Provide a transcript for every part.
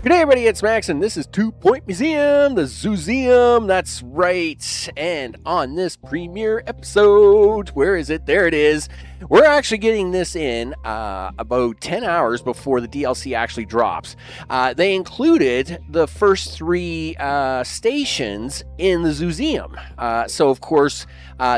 G'day everybody, it's Max and this is 2 Point Museum, the Zooseum, that's right. And on this premiere episode, where is it? There it is. We're actually getting this in about 10 hours before the DLC actually drops. They included the first 3 stations in the Zooseum. So of course,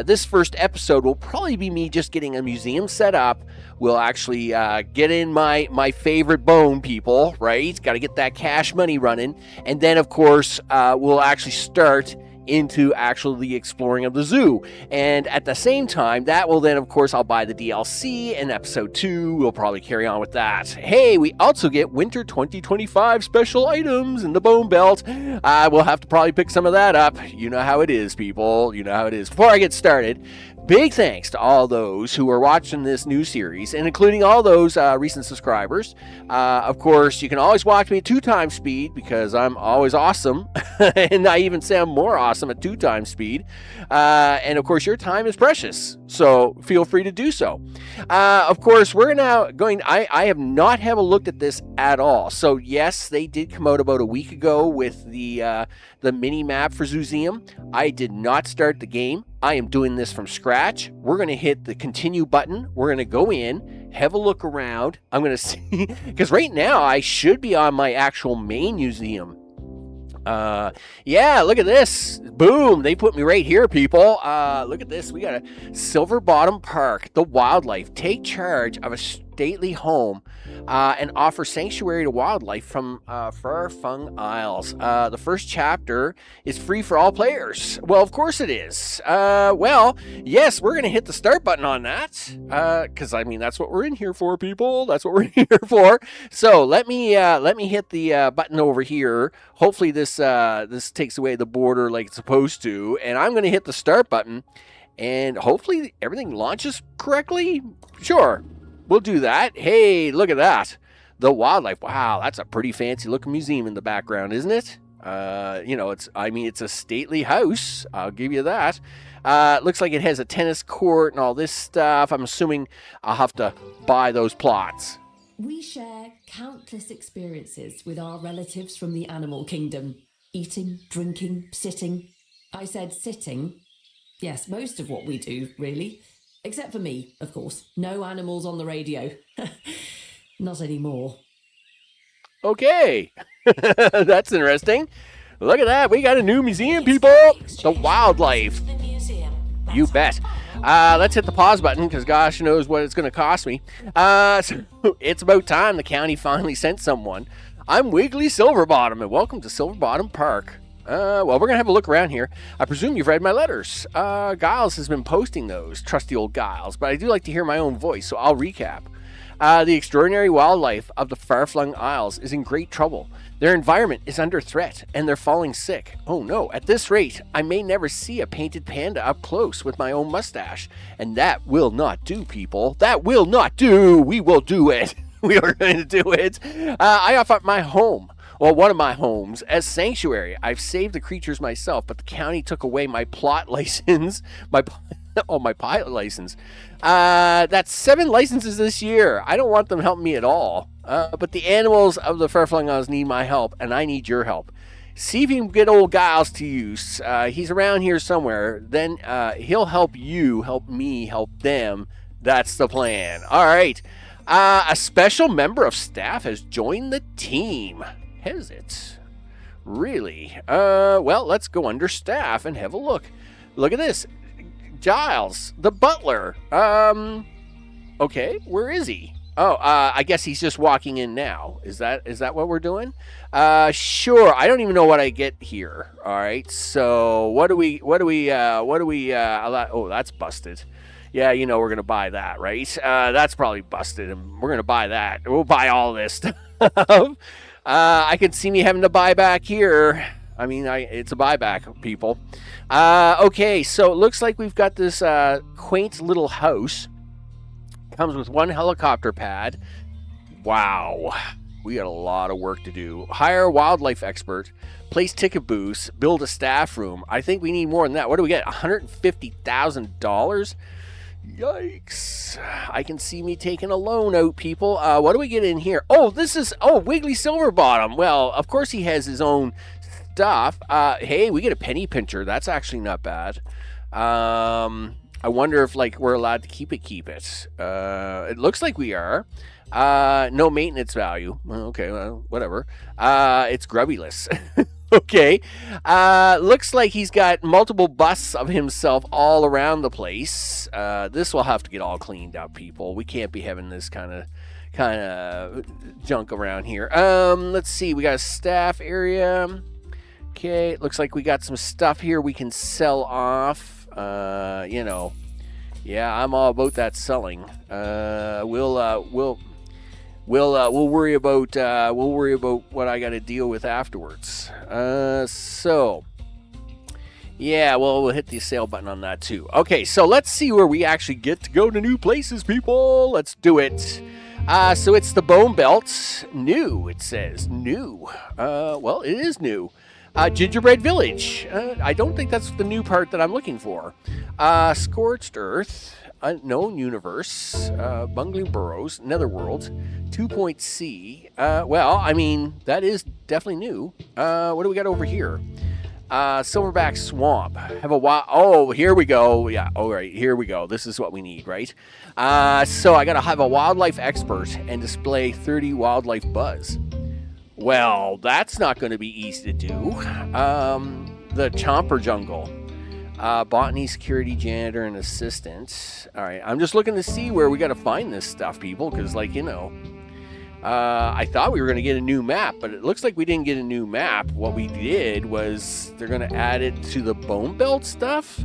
this first episode will probably be me just getting a museum set up. We'll actually get in my favorite bone people, right? Got to get that cash money running. And then, of course, we'll actually start into actually the exploring of the zoo. And at the same time, that will then, of course, I'll buy the DLC. And episode 2, we'll probably carry on with that. Hey, we also get winter 2025 special items in the bone belt. We'll have to probably pick some of that up. You know how it is, people. You know how it is. Before I get started, big thanks to all those who are watching this new series, and including all those recent subscribers. Of course, you can always watch me at 2 times speed because I'm always awesome, and I even sound more awesome at 2 times speed. And of course, your time is precious, so feel free to do so. Of course, we're now going. I have not have a look at this at all. So yes, they did come out about a week ago with the mini map for Zooseum. I did not start the game. I am doing this from scratch. We're going to hit the continue button. We're going to go in, have a look around. I'm going to see, because right now I should be on my actual main museum. Yeah, look at this. Boom, they put me right here, people. Look at this. We got a Silver Bottom Park, the wildlife. Take charge of a stately home and offer sanctuary to wildlife from far-flung isles. The first chapter is free for all players. Well, of course it is. Well, yes, we're going to hit the start button on that because, I mean, that's what we're in here for, people. That's what we're here for. So let me hit the button over here. Hopefully this takes away the border like it's supposed to, and I'm going to hit the start button, and hopefully everything launches correctly. Sure. We'll do that. Hey, look at that. The wildlife. Wow, that's a pretty fancy looking museum in the background, isn't it? You know, it's a stately house. I'll give you that. Looks like it has a tennis court and all this stuff. I'm assuming I'll have to buy those plots. We share countless experiences with our relatives from the animal kingdom. Eating, drinking, sitting. I said sitting. Yes, most of what we do, really. Except for me, of course. No animals on the radio. Not anymore. Okay. That's interesting. Look at that. We got a new museum, people. The wildlife. You bet. Let's hit the pause button because gosh knows what it's going to cost me. So it's about time the county finally sent someone. I'm Wiggly Silverbottom, and welcome to Silverbottom Park. Well, we're going to have a look around here. I presume you've read my letters. Giles has been posting those, trusty old Giles, but I do like to hear my own voice, so I'll recap. The extraordinary wildlife of the far-flung isles is in great trouble. Their environment is under threat, and they're falling sick. Oh no, at this rate, I may never see a painted panda up close with my own mustache. And that will not do, people. That will not do. We will do it. We are going to do it. I offer my home. Well, one of my homes as sanctuary. I've saved the creatures myself, but the county took away my plot license, my pilot license. That's 7 licenses this year. I don't want them helping me at all. But the animals of the far-flung isles need my help, and I need your help. See if you can get old Giles to use. He's around here somewhere. Then he'll help you, help me, help them. That's the plan. All right. A special member of staff has joined the team. Has it? Really? Well, let's go under staff and have a look. Look at this. Giles, the butler. Okay, where is he? Oh, I guess he's just walking in now. Is that what we're doing? Sure. I don't even know what I get here. All right. So what do we oh, that's busted. Yeah, you know we're going to buy that, right? That's probably busted, and we're going to buy that. We'll buy all this stuff. I could see me having to buy back here. I mean, it's a buyback, people. Okay, so it looks like we've got this quaint little house. Comes with 1 helicopter pad. Wow. We got a lot of work to do. Hire a wildlife expert. Place ticket booths. Build a staff room. I think we need more than that. What do we get? $150,000? Yikes. I can see me taking a loan out, people. What do we get in here? Oh, this is, Wiggly Silverbottom. Well, of course he has his own stuff. Hey, we get a penny pincher. That's actually not bad. I wonder if, like, we're allowed to keep it. It looks like we are. No maintenance value. Okay, well, whatever. It's grubbyless. Okay. Looks like he's got multiple busts of himself all around the place. This will have to get all cleaned up, people. We can't be having this kind of junk around here. Let's see. We got a staff area. Okay. Looks like we got some stuff here we can sell off. Yeah, I'm all about that selling. We'll worry about what I got to deal with afterwards. Yeah, we'll hit the sale button on that too. Okay, so let's see where we actually get to go to new places, people. Let's do it. So it's the Bone Belt. New, it says. New. Well, it is new. Gingerbread Village. I don't think that's the new part that I'm looking for. Scorched Earth. Unknown Universe. Bungling Burrows. Netherworld. 2.C. Well, I mean, that is definitely new. What do we got over here? Silverback Swamp. Have a oh, here we go. Yeah, all right, here we go. This is what we need, right? So I gotta have a wildlife expert and display 30 wildlife buzz. Well, that's not going to be easy to do. The Chomper Jungle. Botany, security, janitor, and assistant. All right, I'm just looking to see where we got to find this stuff, people, because, like, I thought we were going to get a new map, but it looks like we didn't get a new map. What we did was they're going to add it to the Bone Belt stuff.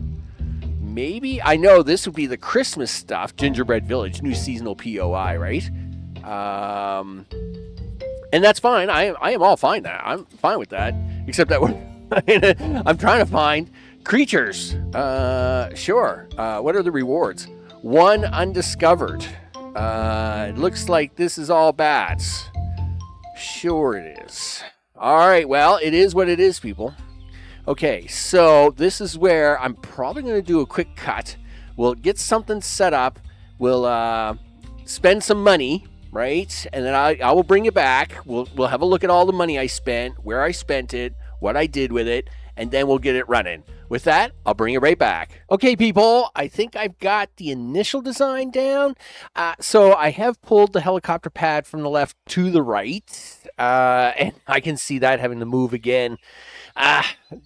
Maybe? I know this would be the Christmas stuff. Gingerbread Village, new seasonal POI, right? And that's fine. I am all fine now. I'm fine with that. Except that I'm trying to find creatures. Sure. What are the rewards? 1 undiscovered. It looks like this is all bats. Sure it is. All right. Well, it is what it is, people. Okay. So this is where I'm probably going to do a quick cut. We'll get something set up. We'll spend some money. Right, and then I will bring it back. We'll have a look at all the money I spent, where I spent it, what I did with it, and then we'll get it running. With that, I'll bring it right back. Okay, people, I think I've got the initial design down. So I have pulled the helicopter pad from the left to the right, and I can see that having to move again.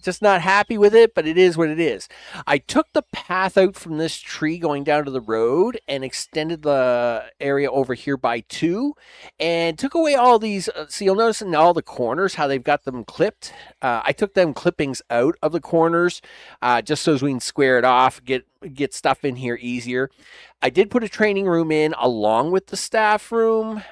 Just not happy with it, but it is what it is. I took the path out from this tree going down to the road and extended the area over here by 2 and took away all these. So you'll notice in all the corners how they've got them clipped. I took them clippings out of the corners just so as we can square it off, get stuff in here easier. I did put a training room in along with the staff room.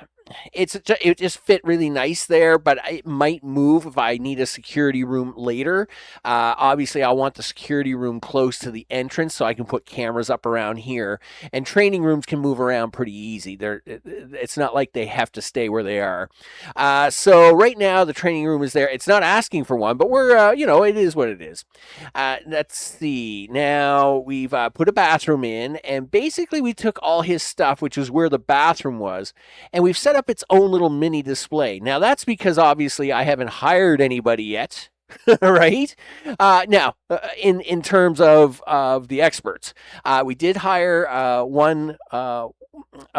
It just fit really nice there, but it might move if I need a security room later. Obviously, I want the security room close to the entrance so I can put cameras up around here. And training rooms can move around pretty easy. It's not like they have to stay where they are. So right now, the training room is there. It's not asking for one, but we're, it is what it is. Let's see. Now, we've put a bathroom in, and basically we took all his stuff, which was where the bathroom was, and we've set up its own little mini display. Now that's because obviously I haven't hired anybody yet, right? Now, in terms of the experts, we did hire one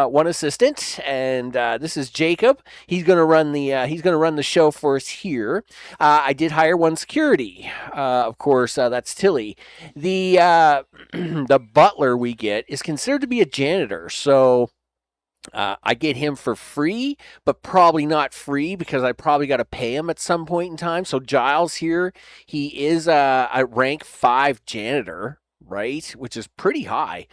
assistant, and this is Jacob. He's going to run the show for us here. I did hire one security. Of course, that's Tilly. The the butler we get is considered to be a janitor, so I get him for free, but probably not free because I probably got to pay him at some point in time. So Giles here, he is a rank 5 janitor, right? Which is pretty high.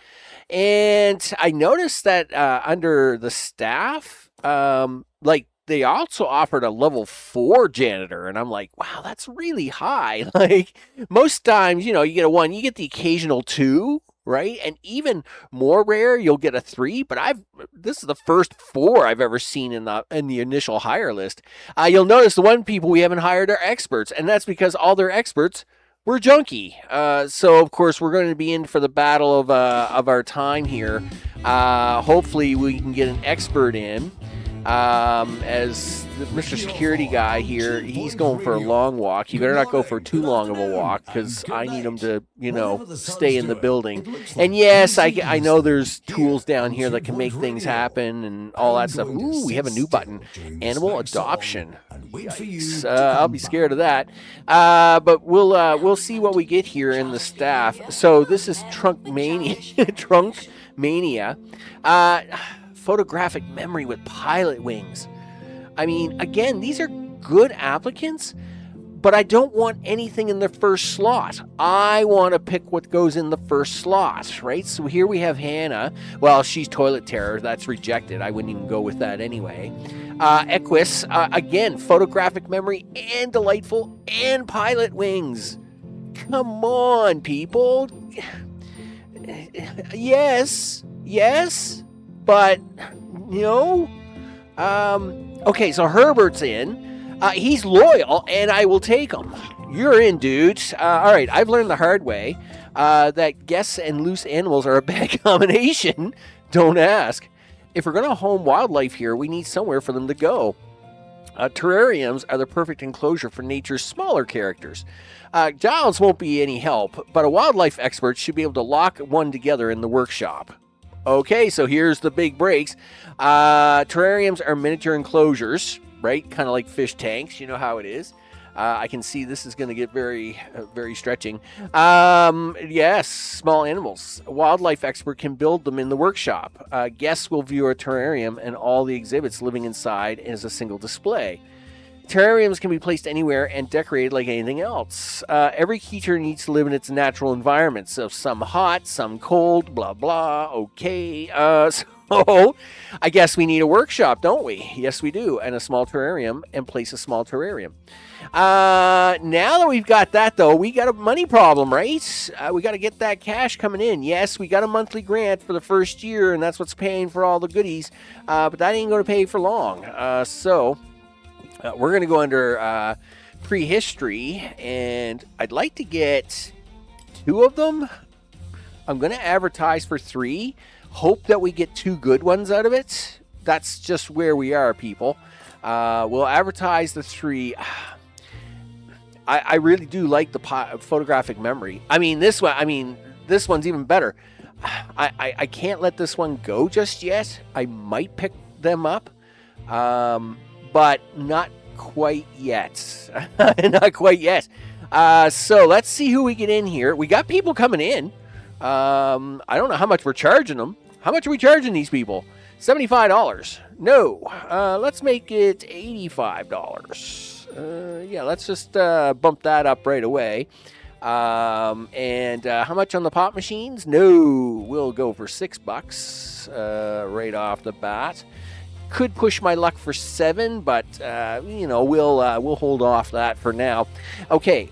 And I noticed that under the staff, they also offered a level 4 janitor. And I'm like, wow, that's really high. Like most times, you get a 1, you get the occasional 2. Right? And even more rare, you'll get a 3, but this is the first 4 I've ever seen in the initial hire list. You'll notice the one people we haven't hired are experts, and that's because all their experts we're junky. So of course we're going to be in for the battle of our time here. Hopefully we can get an expert in. As Mr. Security guy here, he's going for a long walk. You better not go for too long of a walk, because I need him to, stay in the building. And yes, I know there's tools down here that can make things happen and all that stuff. Ooh, we have a new button. Animal adoption. Yikes. I'll be scared of that. But we'll see what we get here in the staff. So this is Trunk Mania. Photographic memory with pilot wings. I mean, again, these are good applicants, but I don't want anything in the first slot. I want to pick what goes in the first slot, right? So here we have Hannah. Well, she's toilet terror. That's rejected. I wouldn't even go with that anyway. Equus, again, photographic memory and delightful and pilot wings. Come on, people. Yes. But, okay, so Herbert's in. He's loyal, and I will take him. You're in, dude. All right, I've learned the hard way that guests and loose animals are a bad combination. Don't ask. If we're going to home wildlife here, we need somewhere for them to go. Terrariums are the perfect enclosure for nature's smaller characters. Giles won't be any help, but a wildlife expert should be able to lock one together in the workshop. Okay, so here's the big breaks. Terrariums are miniature enclosures, right? Kind of like fish tanks. You know how it is. I can see this is going to get very, very stretching. Yes, small animals. A wildlife expert can build them in the workshop. Guests will view a terrarium and all the exhibits living inside as a single display. Terrariums can be placed anywhere and decorated like anything else. Every creature needs to live in its natural environment, so some hot, some cold, blah, blah, okay. So I guess we need a workshop, don't we? Yes, we do, and a small terrarium, and place a small terrarium. Now that we've got that, though, we got a money problem, right? We got to get that cash coming in. Yes, we got a monthly grant for the first year, and that's what's paying for all the goodies, but that ain't going to pay for long. We're going to go under Prehistory, and I'd like to get 2 of them. I'm going to advertise for 3. Hope that we get 2 good ones out of it. That's just where we are, people. We'll advertise the 3. I really do like the photographic memory. This one's even better. I can't let this one go just yet. I might pick them up. But not quite yet. Not quite yet. So let's see who we get in here. We got people coming in. I don't know how much we're charging them. How much are we charging these people? $75. No. Let's make it $85. Yeah, let's just bump that up right away. And how much on the pop machines? No. We'll go for $6 right off the bat. Could push my luck for 7, but we'll hold off that for now. Okay,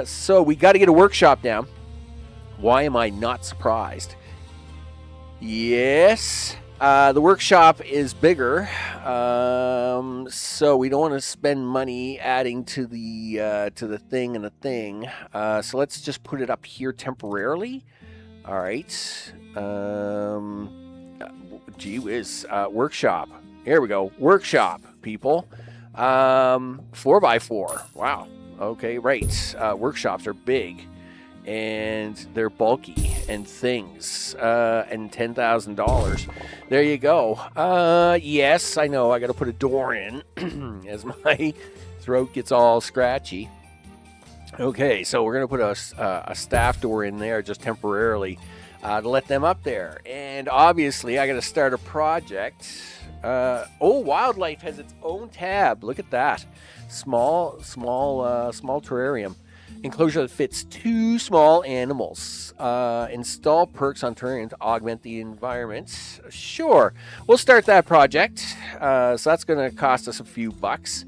so we got to get a workshop down. Why am I not surprised? Yes, the workshop is bigger, so we don't want to spend money adding to the thing and the thing. So let's just put it up here temporarily. All right. Gee whiz, workshop. Here we go. Workshop, people. 4x4. Wow. Okay, right. Workshops are big, and they're bulky and things, and $10,000. There you go. Yes, I know. I got to put a door in as my throat gets all scratchy. Okay, so we're going to put a staff door in there just temporarily to let them up there. And obviously, I got to start a project. Wildlife has its own tab. Look at that. Small terrarium. Enclosure that fits 2 small animals. Install perks on terrarium to augment the environment. Sure. We'll start that project. So that's going to cost us a few bucks.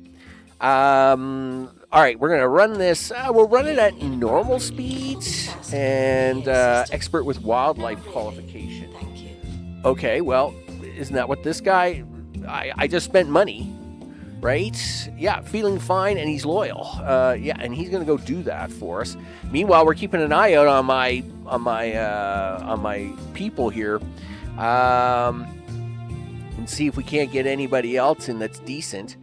All right, we're going to run this. We'll run it at normal speed and expert with wildlife qualification. Okay, well, isn't that what this guy... I just spent money. right? Yeah, feeling fine, and he's loyal. Yeah, and he's gonna go do that for us. Meanwhile, we're keeping an eye out on my people here, and see if we can't get anybody else in that's decent.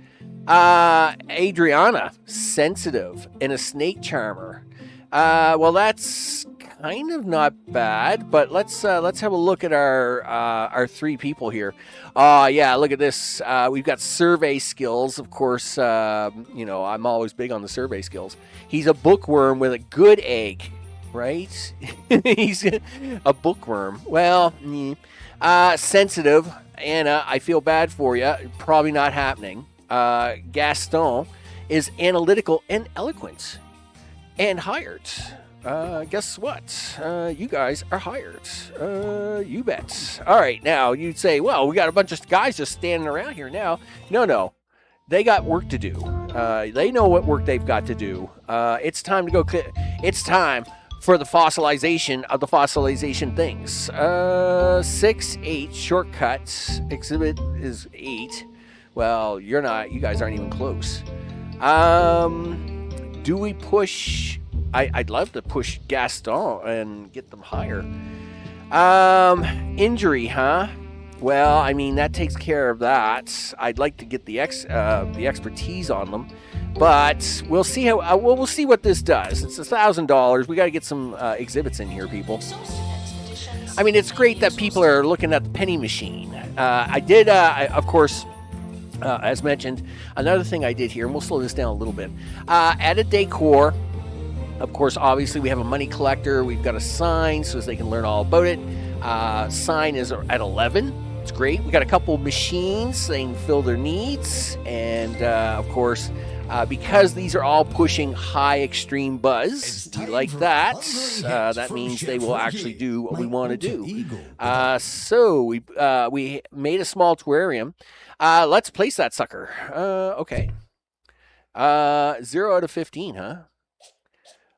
Adriana, sensitive, and a snake charmer. Well, that's kind of not bad, but let's have a look at our 3 people here. Yeah, look at this. We've got survey skills, of course. I'm always big on the survey skills. He's a bookworm with a good egg, right? He's a bookworm. Well, sensitive, Anna. I feel bad for you. Probably not happening. Gaston is analytical and eloquent, and hired. Guess what? You guys are hired. You bet. All right, now you'd say, well, we got a bunch of guys just standing around here now. No. They got work to do. They know what work they've got to do. It's time to go. It's time for the fossilization of the fossilization things. 6, 8, shortcuts. Exhibit is 8. Well, you're not. You guys aren't even close. Do we push... I'd love to push Gaston and get them higher. Injury, huh? Well, I mean, that takes care of that. I'd like to get the expertise on them, but we'll see how. We'll see what this does. It's $1,000. We got to get some exhibits in here, people. I mean, it's great that people are looking at the penny machine. I did, of course. As mentioned, another thing I did here, and we'll slow this down a little bit. Added decor. Of course, obviously, we have a money collector. We've got a sign so as they can learn all about it. Sign is at 11. It's great. We got a couple machines so they can fill their needs. And, of course, because these are all pushing high extreme buzz, you like that. That means they will actually do what we want to do. So we made a small terrarium. Let's place that sucker. Okay. 0 out of 15, huh?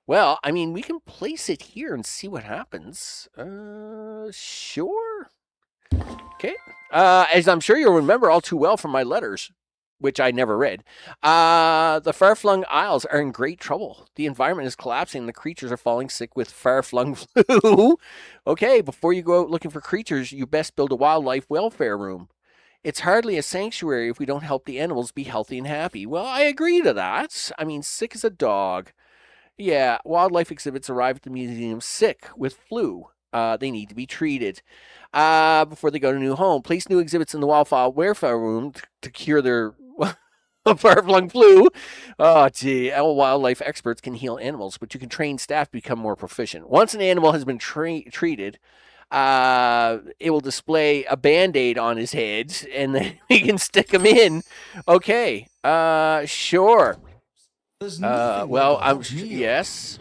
Well, I mean, we can place it here and see what happens. Sure. Okay. As I'm sure you'll remember all too well from my letters, which I never read, the far-flung isles are in great trouble. The environment is collapsing and the creatures are falling sick with far-flung flu. Okay, before you go out looking for creatures, you best build a wildlife welfare room. It's hardly a sanctuary if we don't help the animals be healthy and happy. Well, I agree to that. I mean, sick as a dog. Yeah, wildlife exhibits arrive at the museum sick with flu. They need to be treated before they go to a new home. Place new exhibits in the wildlife welfare room to cure their far-flung flu. Oh, gee. All wildlife experts can heal animals, but you can train staff to become more proficient. Once an animal has been treated, it will display a Band-Aid on his head, and then we can stick him in. Okay, sure. Well, yes.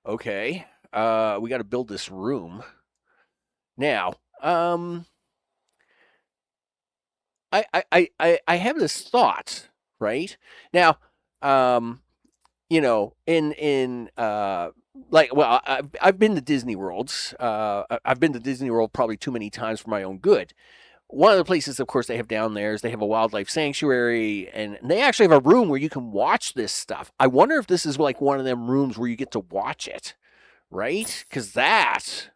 Okay. We got to build this room. Now, I have this thought, right? Now, I've been to Disney Worlds. I've been to Disney World probably too many times for my own good. One of the places, of course, they have down there is they have a wildlife sanctuary, and they actually have a room where you can watch this stuff. I wonder if this is like one of them rooms where you get to watch it, right? Because that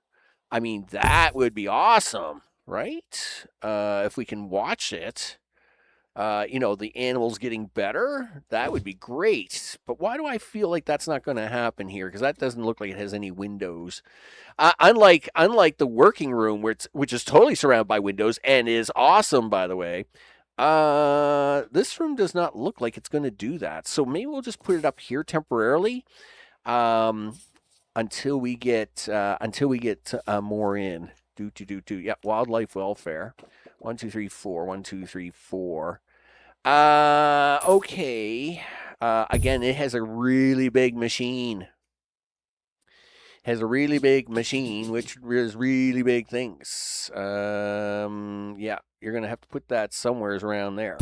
would be awesome, right? If we can watch it, the animals getting better, that would be great. But why do I feel like that's not going to happen here? Because that doesn't look like it has any windows. Unlike the working room, which is totally surrounded by windows and is awesome, by the way. This room does not look like it's going to do that. So maybe we'll just put it up here temporarily, until we get more in. Yeah, wildlife welfare. 1, 2, 3, 4. 1, 2, 3, 4. Okay. Again, it has a really big machine. Has a really big machine, which is really big things. Yeah, you're going to have to put that somewhere around there.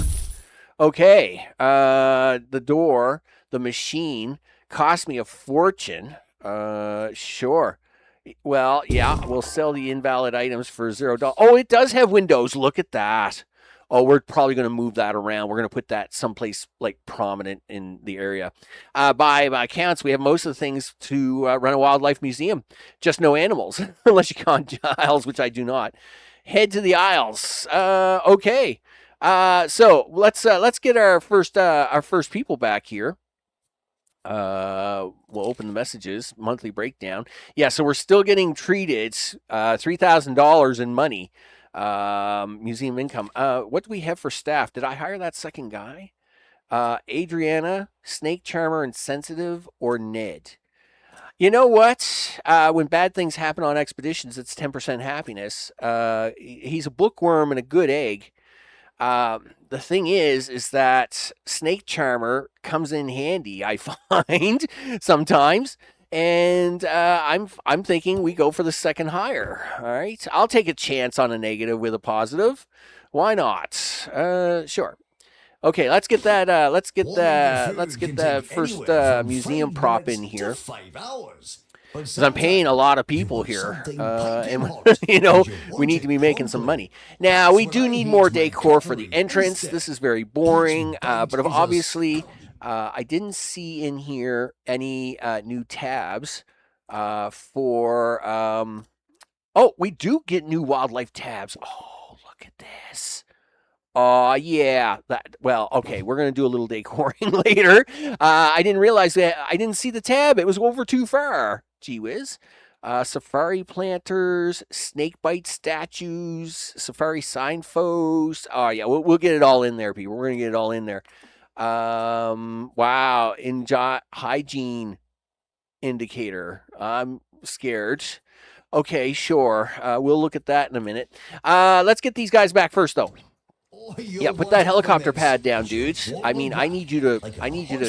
Okay. The door, the machine, cost me a fortune. Sure. Well, yeah, we'll sell the invalid items for $0. Oh, it does have windows. Look at that. Oh, we're probably going to move that around. We're going to put that someplace like prominent in the area. By counts, we have most of the things to run a wildlife museum. Just no animals, unless you count Isles, which I do not. Head to the Isles. Okay. So let's get our first people back here. We'll open the messages, monthly breakdown. Yeah, so we're still getting treated. $3,000 in money. Museum income. What do we have for staff? Did I hire that second guy? Adriana, Snake Charmer, and Sensitive, or Ned? You know what? When bad things happen on expeditions, it's 10% happiness. He's a bookworm and a good egg. The thing is that Snake Charmer comes in handy, I find, sometimes. And I'm thinking we go for the second hire. All right, I'll take a chance on a negative with a positive. Why not? Sure. Okay, let's get that. Let's get that first museum prop in here. Because I'm paying a lot of people here, and you know we need to be making some money. Now we do need more decor for the entrance. This is very boring, but obviously I didn't see in here any new tabs for. Oh, we do get new wildlife tabs. Oh, look at this. Oh, yeah. Well, okay, we're going to do a little decoring later. I didn't realize that. I didn't see the tab. It was over too far. Gee whiz. Safari planters, snake bite statues, safari signposts. Oh, yeah, we'll get it all in there, people. We're going to get it all in there. Wow. Hygiene indicator. I'm scared. Okay, sure. We'll look at that in a minute. Let's get these guys back first, though. Yeah, put that helicopter pad down, dudes. I mean, I need you to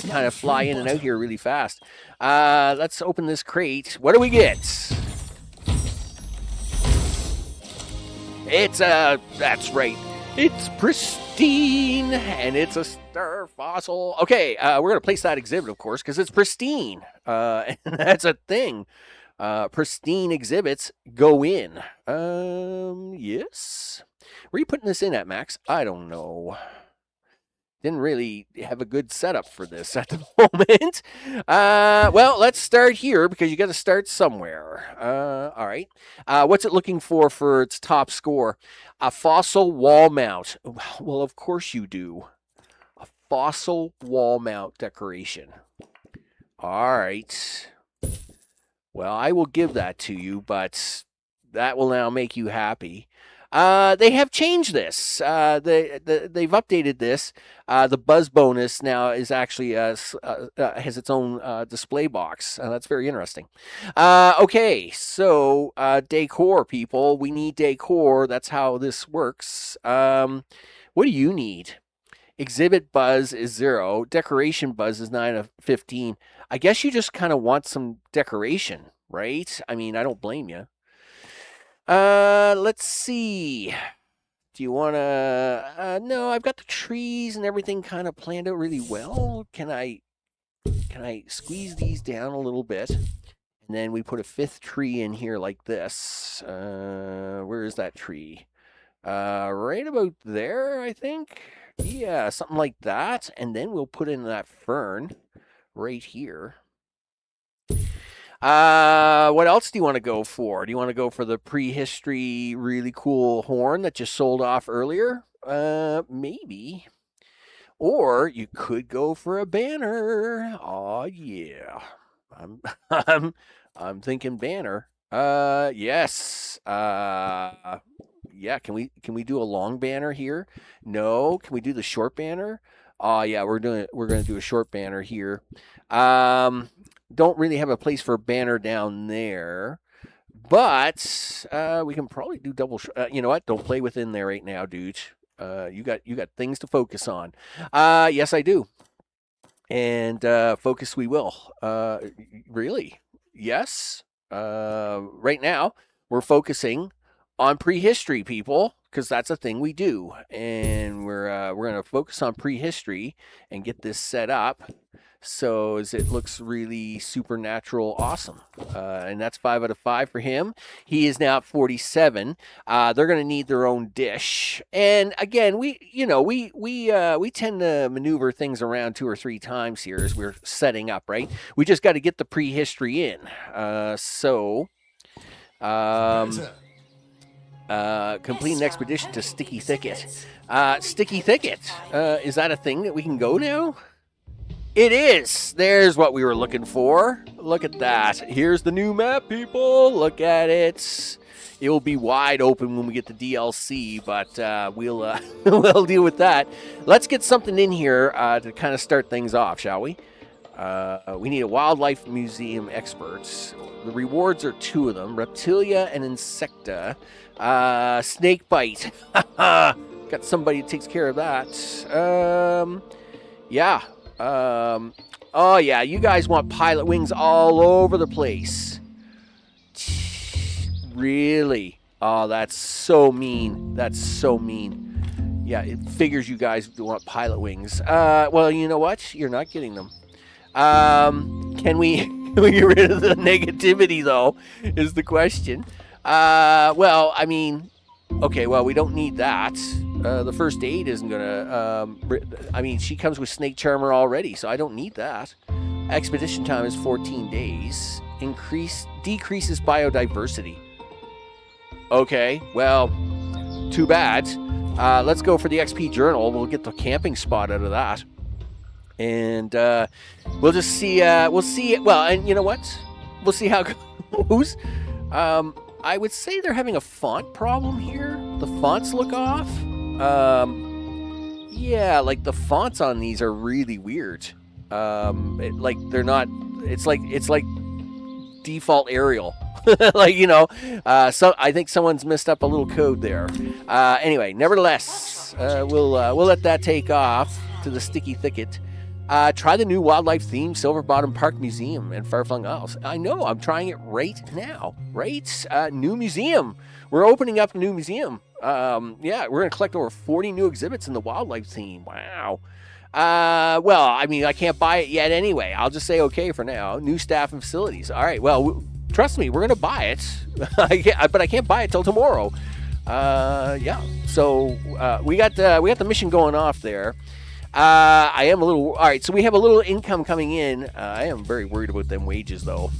kind of fly in and out here really fast. Let's open this crate. What do we get? That's right. It's pristine, and it's a star fossil. Okay, we're gonna place that exhibit, of course, because it's pristine. And that's a thing. Pristine exhibits go in. Yes. Where are you putting this in at, Max? I don't know. Didn't really have a good setup for this at the moment. Well, let's start here because you got to start somewhere. All right. What's it looking for its top score? A fossil wall mount. Well, of course you do. A fossil wall mount decoration. All right. Well, I will give that to you, but that will now make you happy. They have changed this. They've updated this. The buzz bonus now is actually has its own display box. That's very interesting. Okay, so decor, people. We need decor. That's how this works. What do you need? Exhibit buzz is 0. Decoration buzz is 9 of 15. I guess you just kind of want some decoration, right? I mean, I don't blame you. Let's see. Do you want to, no, I've got the trees and everything kind of planned out really well. Can I squeeze these down a little bit? And then we put a 5th tree in here like this. Where is that tree? Right about there, I think. Yeah, something like that. And then we'll put in that fern right here. What else do you want to go for? Do you want to go for the prehistory really cool horn that you sold off earlier? Maybe. Or you could go for a banner. Oh yeah. I'm thinking banner. Yes. Yeah, can we do a long banner here? No, can we do the short banner? Oh yeah, we're going to do a short banner here. Don't really have a place for a banner down there, but we can probably do double. You know what? Don't play within there right now, dude. You got things to focus on. Yes, I do, and focus we will. Really? Yes. Right now we're focusing on prehistory, people, because that's a thing we do, and we're gonna focus on prehistory and get this set up. So it looks really supernatural awesome. And that's 5 out of 5 for him. He is now at 47. They're going to need their own dish. And again, we tend to maneuver things around 2 or 3 times here as we're setting up, right? We just got to get the prehistory in. Complete an expedition to Sticky Thicket. Sticky Thicket. Is that a thing that we can go now? It is. There's what we were looking for. Look at that. Here's the new map, people. Look at it. It will be wide open when we get the DLC, but we'll deal with that. Let's get something in here to kind of start things off, shall we? We need a wildlife museum expert. The rewards are 2 of them: Reptilia and Insecta. Snake bite. Got somebody who takes care of that. Yeah. Oh yeah, you guys want pilot wings all over the place. Really? Oh, that's so mean. That's so mean. Yeah, it figures you guys want pilot wings. Well, you know what? You're not getting them. Can we get rid of the negativity, though, is the question. Well, I mean, okay, well, we don't need that. The first aid isn't gonna, I mean, she comes with Snake Charmer already, so I don't need that. Expedition time is 14 days. Decreases biodiversity. Okay, well, too bad. Let's go for the XP journal. We'll get the camping spot out of that. And we'll just see, well, and you know what? We'll see how it goes. I would say they're having a font problem here. The fonts look off. Yeah, like the fonts on these are really weird. They're not. It's like default Arial. Like, you know. So I think someone's messed up a little code there. Anyway, nevertheless, we'll let that take off to the Sticky Thicket. Try the new wildlife themed Silver Bottom Park Museum and Far-Flung Isles. I know, I'm trying it right now. Right? New museum. We're opening up a new museum. Yeah, we're going to collect over 40 new exhibits in the wildlife theme. Wow. Well, I mean, I can't buy it yet anyway. I'll just say okay for now. New staff and facilities. All right, well, trust me, we're going to buy it. But I can't buy it till tomorrow. Yeah, so we got the mission going off there. I am a little... All right, so we have a little income coming in. I am very worried about them wages, though.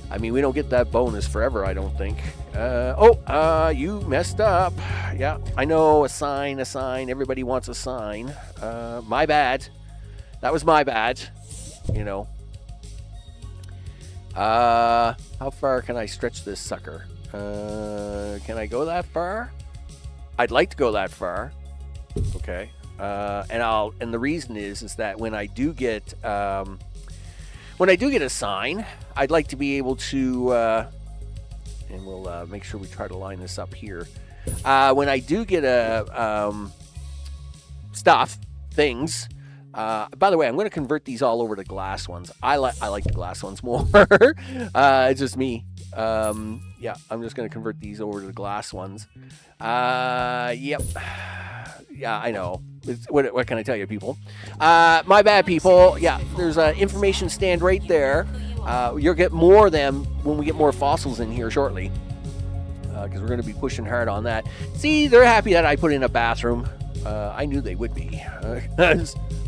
I mean, we don't get that bonus forever, I don't think. You messed up. Yeah, I know, a sign. Everybody wants a sign. My bad. That was my bad. You know. How far can I stretch this sucker? Can I go that far? I'd like to go that far. Okay. And the reason is that when I do get a sign, I'd like to be able to, and we'll make sure we try to line this up here. When I do get things. By the way, I'm going to convert these all over to glass ones. I like the glass ones more. It's just me. Yeah, I'm just going to convert these over to the glass ones. Yep. Yeah, I know. What can I tell you, people? My bad, people. Yeah, there's an information stand right there. You'll get more of them when we get more fossils in here shortly. Because we're going to be pushing hard on that. See, they're happy that I put in a bathroom. I knew they would be.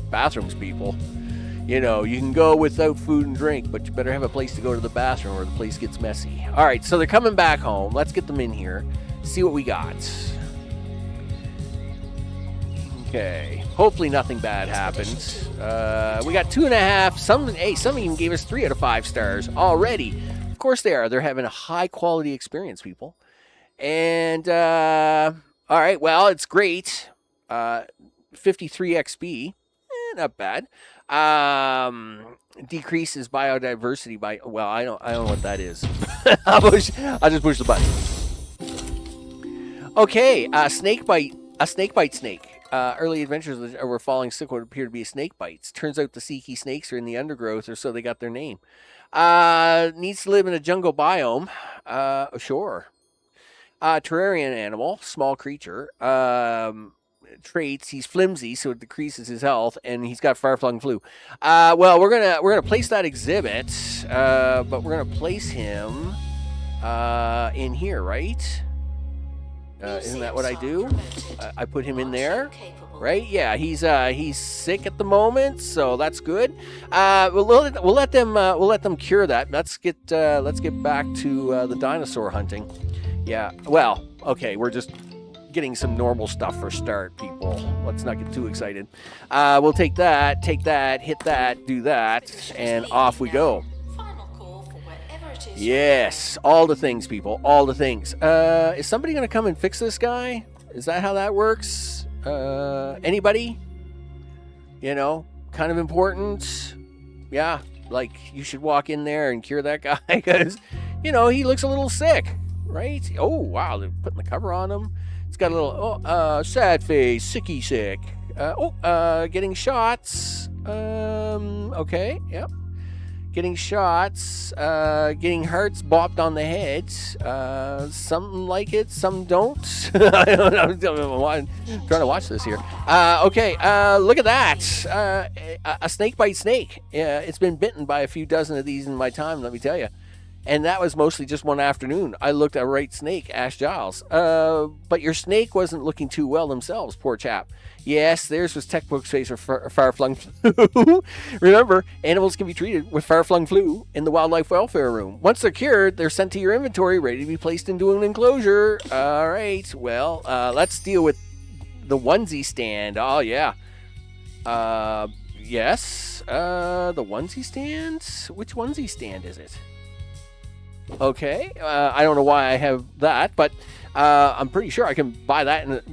Bathrooms, people. You know, you can go without food and drink, but you better have a place to go to the bathroom or the place gets messy. All right, so they're coming back home. Let's get them in here. See what we got. Okay. Hopefully nothing bad happens. We got 2.5. Some even gave us 3 out of 5 stars already. Of course they are. They're having a high quality experience, people. And all right, well, it's great. 53 XP. Not bad. Decreases biodiversity by, well, I don't know what that is. I'll just push the button. Okay, a snake bite snake. Early adventures were falling sick what appeared to be snake bites. Turns out the sea key snakes are in the undergrowth, or so they got their name. Needs to live in a jungle biome. Sure. Terrarian animal, small creature. traits. He's flimsy, so it decreases his health, and he's got far-flung flu. Well, we're gonna place that exhibit, but we're gonna place him in here, right? Isn't that what I do? I put him in there, right? Yeah, he's sick at the moment, so that's good. We'll let them cure that. Let's get back to the dinosaur hunting. Yeah. Well, okay, we're just getting some normal stuff for a start, people. Let's not get too excited. We'll take that, hit that, do that, and off we go. Yes, all the things, people, all the things. Is somebody going to come and fix this guy? Is that how that works? Anybody? You know, kind of important. Yeah, like you should walk in there and cure that guy because, you know, he looks a little sick, right? Oh, wow, they're putting the cover on him. It's got a little, sad face, sicky sick. Getting shots. Okay, yep. Getting shots, getting hearts bopped on the head. Some like it, some don't. I don't know. I'm trying to watch this here. Okay, look at that. A snake bites snake. It's been bitten by a few dozen of these in my time, let me tell you. And that was mostly just one afternoon. I looked at a right snake, Ash Giles. But your snake wasn't looking too well themselves, poor chap. Yes, theirs was textbook face for far-flung flu. Remember, animals can be treated with far-flung flu in the wildlife welfare room. Once they're cured, they're sent to your inventory, ready to be placed into an enclosure. All right, well, let's deal with the onesie stand. Oh, yeah. Yes, the onesie stand? Which onesie stand is it? Okay, I don't know why I have that, but I'm pretty sure I can buy that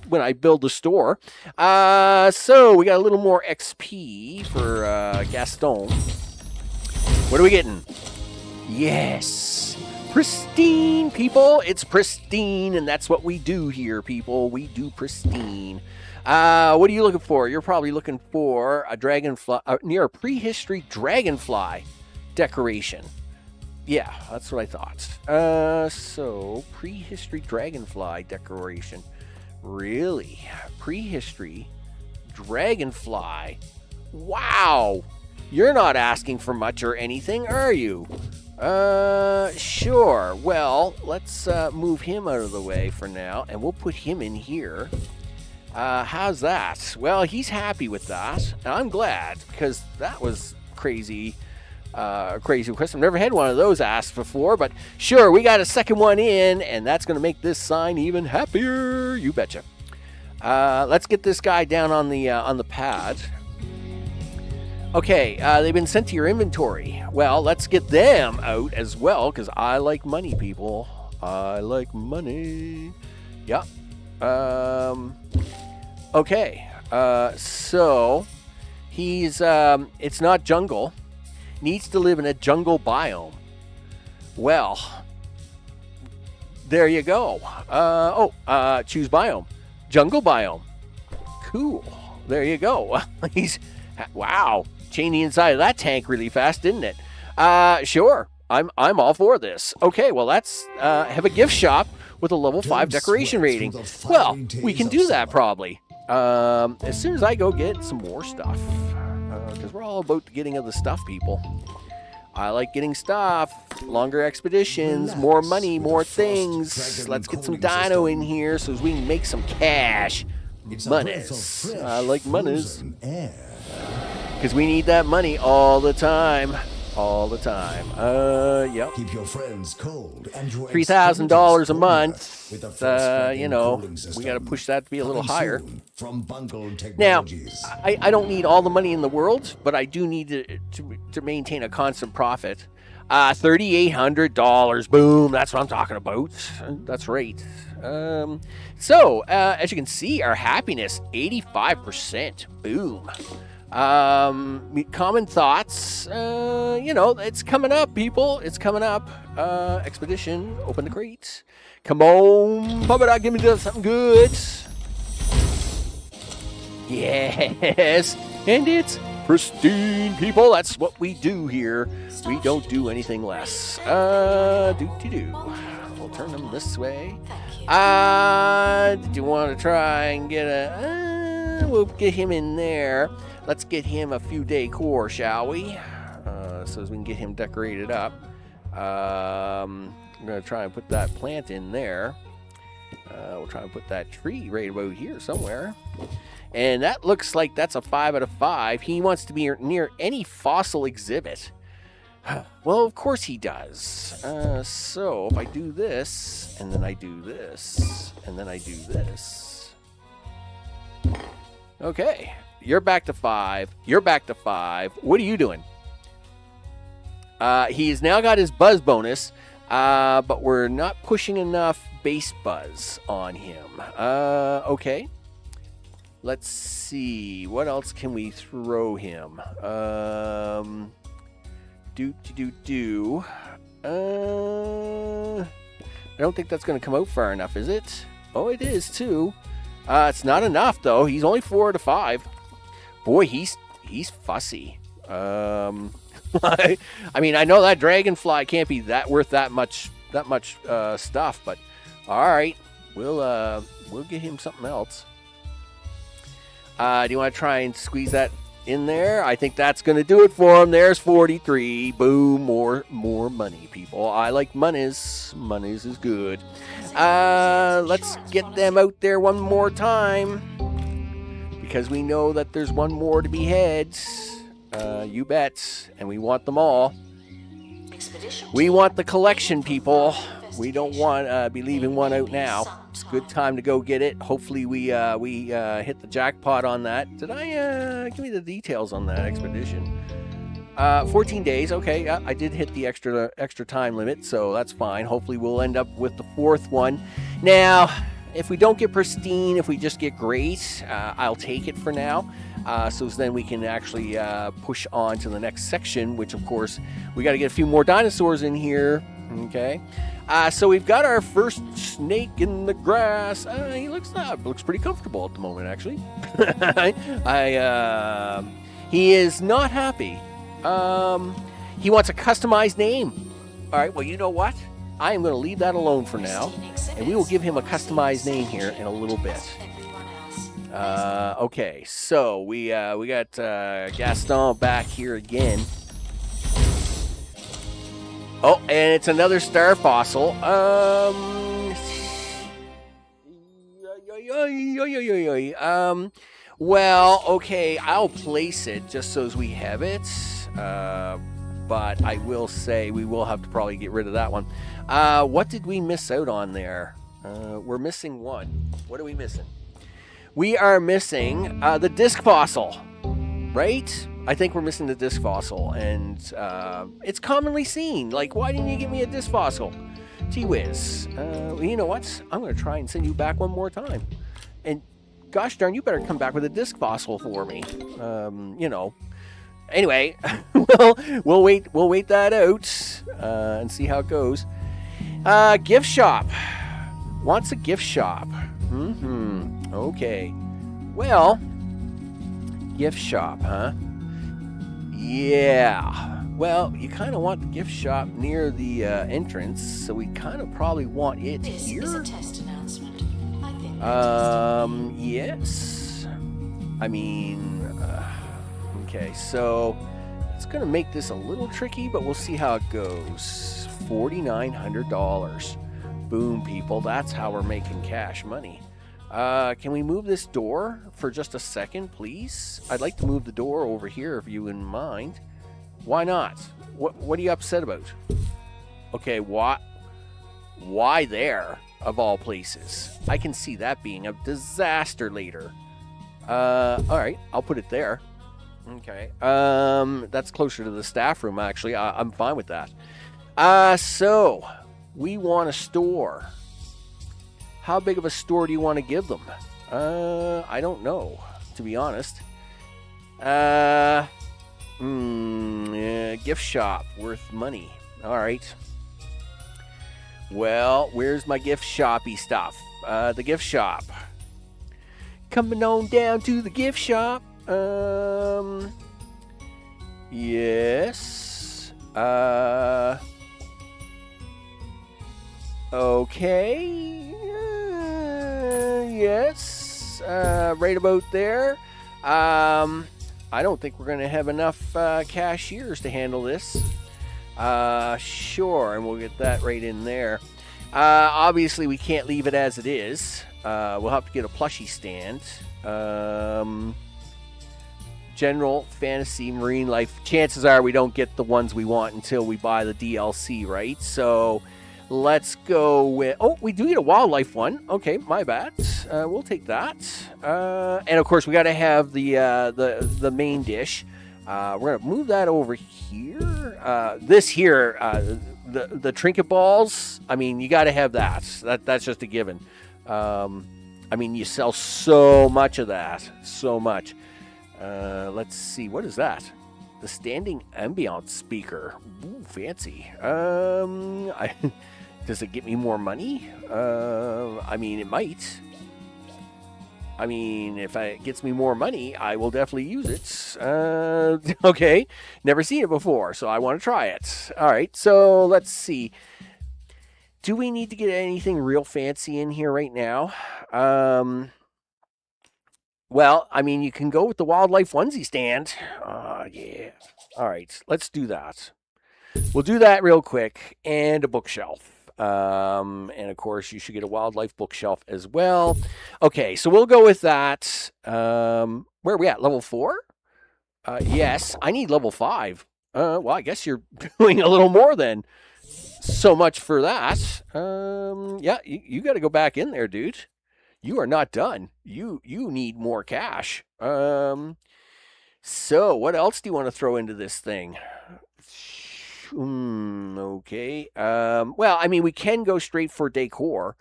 when I build the store. So we got a little more XP for Gaston. What are we getting? Yes, pristine, people. It's pristine, and that's what we do here, people. We do pristine. What are you looking for? You're probably looking for a dragonfly, near a prehistory dragonfly decoration. Yeah, that's what I thought. So, prehistory dragonfly decoration. Really? Prehistory dragonfly. Wow! You're not asking for much or anything, are you? Sure. Well, let's move him out of the way for now, and we'll put him in here. How's that? Well, he's happy with that, and I'm glad, because that was crazy request. I've never had one of those asked before, but sure, we got a second one in, and that's going to make this sign even happier. You betcha. Let's get this guy down on the pad. Okay, they've been sent to your inventory. Well, let's get them out as well, because I like money, people. I like money. Yep. Okay. So he's it's not jungle. Needs to live in a jungle biome. Well, there you go. Choose biome. Jungle biome. Cool. There you go. Wow. Chained the inside of that tank really fast, didn't it? Sure. I'm all for this. Okay, well, let's have a gift shop with a level 5 decoration rating. Well, we can do that probably. As soon as I go get some more stuff. Because we're all about the getting of the stuff, people. I like getting stuff. Longer expeditions, more money, more things. Let's get some dino in here so we can make some cash. Monies. I like monies. Because we need that money all the time. All the time. Yep. Keep your friends cold and your $3,000 a month. You know, we got to push that to be a little higher. From Bungle now, I don't need all the money in the world, but I do need to maintain a constant profit. $3,800. Boom. That's what I'm talking about. That's right. So, as you can see, our happiness, 85%. Boom. Common thoughts, you know, it's coming up, people. It's coming up. Expedition, open the crates. Come on, Pebberley, give me something good. Yes, and it's pristine, people. That's what we do here. We don't do anything less. we'll turn them this way. Thank you. Did you want to try and get we'll get him in there. Let's get him a few decor, shall we? So as we can get him decorated up. I'm going to try and put that plant in there. We'll try and put that tree right about here somewhere. And that looks like that's a 5 out of 5. He wants to be near any fossil exhibit. Well, of course he does. So if I do this, and then I do this, and then I do this. Okay, you're back to 5. You're back to 5. What are you doing? He's now got his buzz bonus, but we're not pushing enough base buzz on him. Okay. Let's see. What else can we throw him? I don't think that's going to come out far enough, is it? Oh, it is, too. It's not enough, though. He's only 4 out of 5. Boy, he's fussy. I mean, I know that dragonfly can't be that worth that much stuff, but all right, we'll get him something else. Do you want to try and squeeze that in there? I think that's going to do it for him. There's 43. Boom, more money, people. I like monies. Monies is good. Let's get them out there one more time, because we know that there's one more to be had. You bet. And we want them all. We want the collection, people. We don't want to be leaving one out now. It's a good time to go get it. Hopefully we hit the jackpot on that. Did I give me the details on that expedition? 14 days. Okay, yeah, I did hit the extra time limit, so that's fine. Hopefully we'll end up with the 4th one. Now, if we don't get pristine, if we just get great, I'll take it for now. So then we can actually push on to the next section, which of course we got to get a few more dinosaurs in here. Okay, so we've got our first snake in the grass. He looks pretty comfortable at the moment, actually. He is not happy. He wants a customized name. All right, well, you know what? I am going to leave that alone for now, and we will give him a customized name here in a little bit. Okay, so we got Gaston back here again. Oh, and it's another star fossil. Well, okay, I'll place it just so as we have it. But I will say we will have to probably get rid of that one. What did we miss out on there? We're missing one. What are we missing? We are missing the disc fossil, right? I think we're missing the disc fossil, and it's commonly seen. Like, why didn't you give me a disc fossil? Gee whiz. You know what? I'm going to try and send you back one more time. And gosh darn, you better come back with a disc fossil for me. Anyway, we'll wait that out and see how it goes. Gift shop. Wants a gift shop. Okay. Well, gift shop, huh? Yeah. Well, you kind of want the gift shop near the entrance, so we kind of probably want it here. This is a test announcement. I think yes. I mean, okay, so it's going to make this a little tricky, but we'll see how it goes. $4,900. Boom, people. That's how we're making cash money. Can we move this door for just a second, please? I'd like to move the door over here if you wouldn't mind. Why not? What are you upset about? Okay, why there, of all places? I can see that being a disaster later. All right, I'll put it there. Okay. That's closer to the staff room, actually. I'm fine with that. So we want a store. How big of a store do you want to give them? I don't know, to be honest. Gift shop worth money. All right. Well, where's my gift shoppy stuff? The gift shop. Coming on down to the gift shop. Yes. Okay. Yes. Right about there. I don't think we're going to have enough cashiers to handle this. Sure, and we'll get that right in there. Obviously, we can't leave it as it is. We'll have to get a plushie stand. General, fantasy, marine life. Chances are we don't get the ones we want until we buy the DLC, right? So let's go with... Oh, we do get a wildlife one. Okay, my bad. We'll take that. And, of course, we got to have the main dish. We're going to move that over here. This here, the trinket balls, I mean, you got to have that. That's just a given. I mean, you sell so much of that. So much. Let's see. What is that? The standing ambiance speaker. Ooh, fancy. Does it get me more money? I mean, it might. I mean, if it gets me more money, I will definitely use it. Okay. Never seen it before, so I want to try it. All right. So let's see. Do we need to get anything real fancy in here right now? Well, I mean, you can go with the wildlife onesie stand. Yeah. All right, let's do that. We'll do that real quick. And a bookshelf. And, of course, you should get a wildlife bookshelf as well. Okay, so we'll go with that. Where are we at? Level 4? Yes, I need level 5. Well, I guess you're doing a little more then. So much for that. Yeah, you got to go back in there, dude. You are not done. You need more cash. So what else do you want to throw into this thing? Okay. Well, I mean, we can go straight for decor.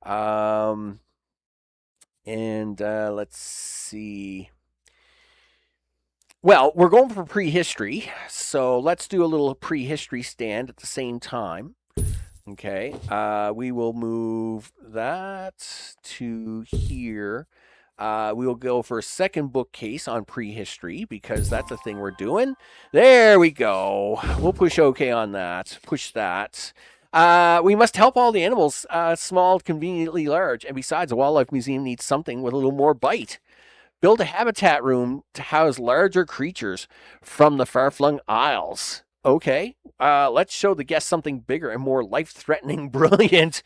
And let's see. Well, we're going for prehistory, so let's do a little prehistory stand at the same time. Okay, we will move that to here. We will go for a second bookcase on prehistory because that's the thing we're doing. There we go. We'll push OK on that. Push that. We must help all the animals, small, conveniently large. And besides, a wildlife museum needs something with a little more bite. Build a habitat room to house larger creatures from the far-flung isles. Okay, let's show the guests something bigger and more life-threatening brilliant.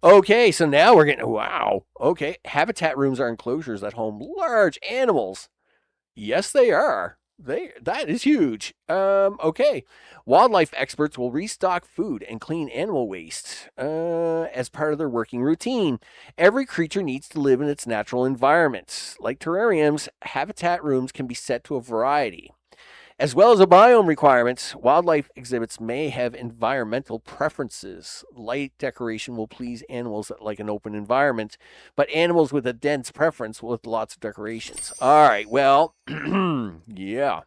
Okay, so now we're getting, wow. Okay, habitat rooms are enclosures that home large animals. Yes, they are. That is huge. Okay, wildlife experts will restock food and clean animal waste as part of their working routine. Every creature needs to live in its natural environment. Like terrariums, habitat rooms can be set to a variety. As well as a biome requirement, wildlife exhibits may have environmental preferences. Light decoration will please animals that like an open environment, but animals with a dense preference with lots of decorations. All right, well, yeah.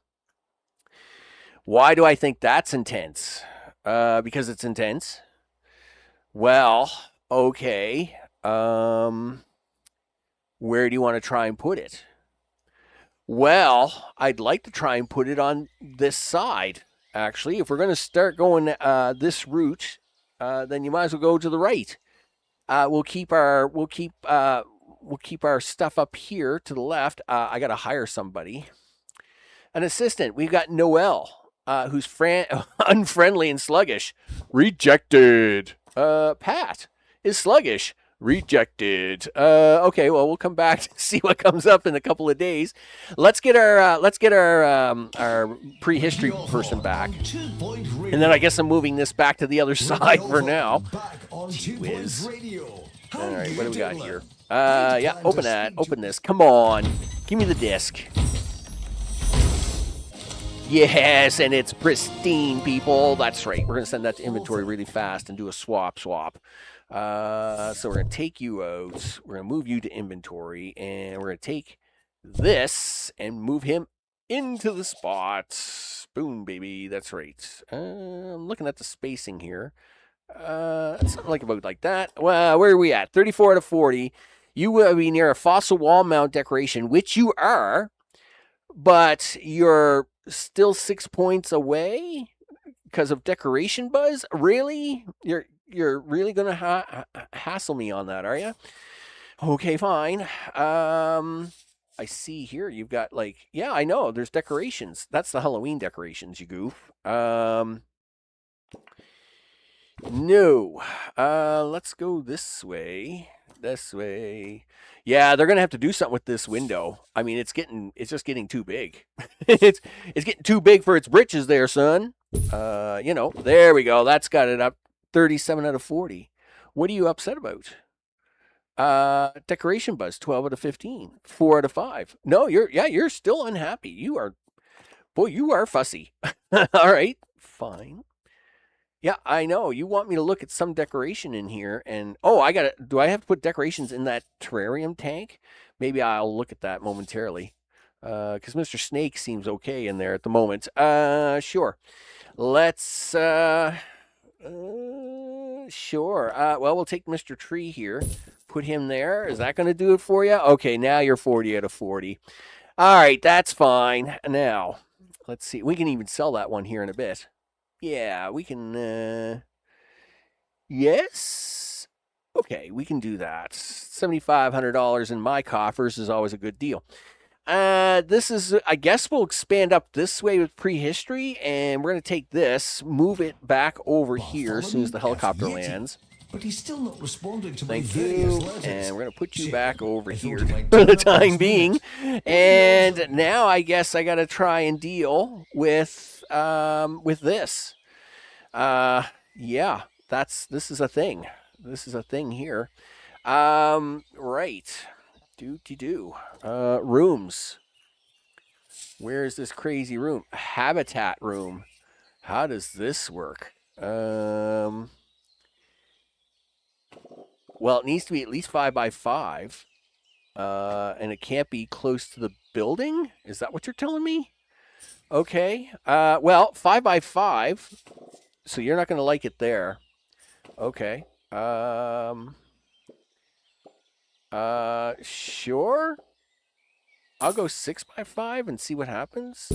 Why do I think that's intense? Because it's intense. Well, okay. Where do you want to try and put it? Well, I'd like to try and put it on this side, actually. If we're going to start going this route, then you might as well go to the right. We'll keep our stuff up here to the left. I got to hire somebody. An assistant. We've got Noelle, who's unfriendly and sluggish. Rejected. Pat is sluggish. Rejected. Okay, well, we'll come back to see what comes up in a couple of days. Let's get our prehistory person back, and then I guess I'm moving this back to the other side for now. Gee whiz. All right, what do we got here? Yeah, open that. Open this. Come on, give me the disc. Yes, and it's pristine, people. That's right. We're gonna send that to inventory really fast and do a swap. So we're going to take you out. We're going to move you to inventory. And we're going to take this and move him into the spot. Boom, baby. That's right. I'm looking at the spacing here. Something like that. Well, where are we at? 34 out of 40. You will be near a fossil wall mount decoration, which you are. But you're still 6 points away because of decoration buzz? Really? You're really going to hassle me on that, are you? Okay, fine. I see here you've got like, yeah, I know. There's decorations. That's the Halloween decorations, you goof. No. Let's go this way. This way. Yeah, they're gonna have to do something with this window. I mean, it's just getting too big. it's getting too big for its britches there, son. There we go. That's got it up 37 out of 40. What are you upset about? Decoration buzz, 12 out of 15. 4 out of 5. No, you're still unhappy. You are fussy. All right, fine. Yeah, I know. You want me to look at some decoration in here, and do I have to put decorations in that terrarium tank? Maybe I'll look at that momentarily. Because Mr. Snake seems okay in there at the moment. Sure. Let's sure. Well, we'll take Mr. Tree here. Put him there. Is that going to do it for you? Okay, now you're 40 out of 40. All right, that's fine. Now, let's see. We can even sell that one here in a bit. Yeah, we can, yes. Okay, we can do that. $7,500 in my coffers is always a good deal. This is, I guess we'll expand up this way with prehistory, and we're going to take this, move it back over here as soon as the helicopter lands. But he's still not responding to Thank my you. various letters. And we're going to put you back over here like for the time being. And now I guess I got to try and deal with this. Yeah, this is a thing. This is a thing here. Right. Rooms. Where's this crazy room? Habitat room. How does this work? Well, it needs to be at least 5 by 5. And it can't be close to the building? Is that what you're telling me? Okay. Well, 5 by 5. So you're not going to like it there. Okay. Sure. I'll go 6 by 5 and see what happens.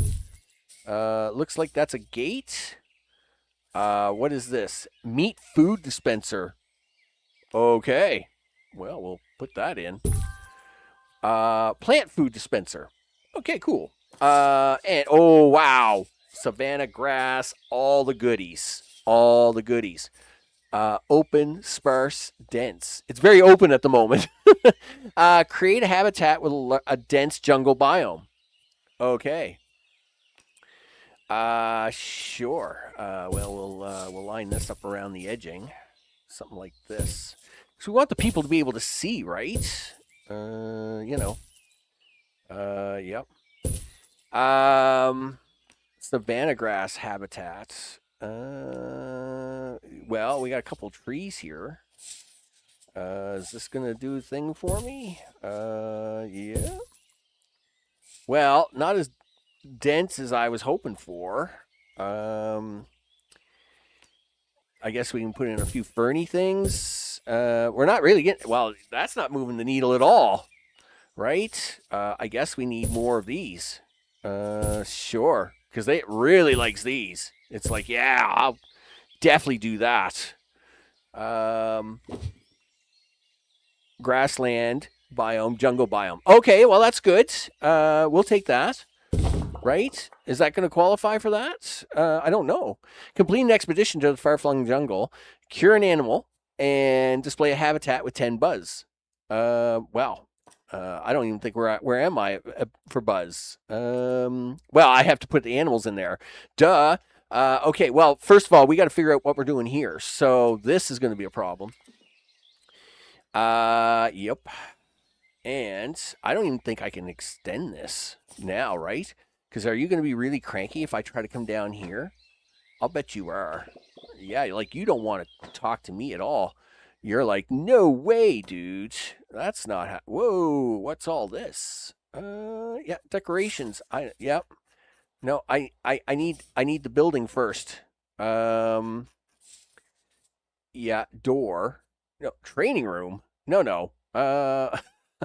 Looks like that's a gate. What is this? Meat food dispenser. Okay. Well, we'll put that in. Plant food dispenser. Okay, cool. And oh wow. Savannah grass, all the goodies. All the goodies. Open, sparse, dense. It's very open at the moment. Create a habitat with a dense jungle biome. Okay. Sure. Well, we'll line this up around the edging. Something like this. So we want the people to be able to see, right? Yep. Savannah grass habitat. Well, we got a couple trees here. Is this gonna do a thing for me? Yeah. Well, not as dense as I was hoping for. I guess we can put in a few ferny things. We're not really getting... Well, that's not moving the needle at all. Right? I guess we need more of these. Sure. Because it really likes these. It's like, yeah, I'll definitely do that. Grassland biome, jungle biome. Okay, well, that's good. We'll take that. Right? Is that going to qualify for that? I don't know. Complete an expedition to the far-flung jungle, cure an animal, and display a habitat with 10 buzz. Well, I don't even think where am I for buzz? Well, I have to put the animals in there. Duh. Okay, well, first of all, we got to figure out what we're doing here. So this is going to be a problem. Yep. And I don't even think I can extend this now, right? Because are you going to be really cranky if I try to come down here? I'll bet you are. Yeah, like you don't want to talk to me at all. You're like, no way, dude. That's not how... Whoa, what's all this? Yeah, decorations. Yep. No, I need the building first. Yeah, door. No, training room. No.